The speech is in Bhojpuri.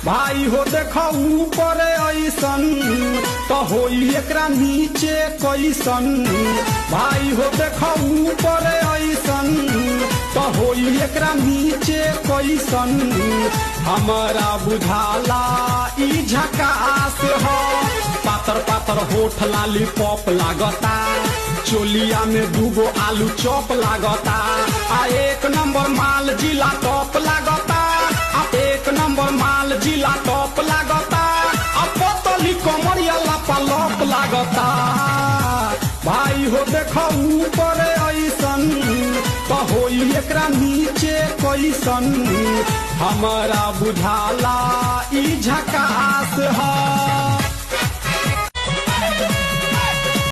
भाई हो देखो ऊपर ऐसन तो होई एकरा नीचे कैसन। भाई हो देखो ऊपर ऐसन तो होई एकरा नीचे कैसन। हमारा बुझाला ई झकास हो। पातर पातर होठ लाली पॉप लागता, चोलिया में दूगो आलू चॉप लागता। आ एक नंबर माल जिला टॉप लागता, आ एक नंबर माल जिला टॉप लागता। आ पतली कमरिया लापालॉप लागता। भाई हो देखो ऊपर ऐसन तो होई एकरा नीचे कैसन। हमारा बुझाला ई झकास है।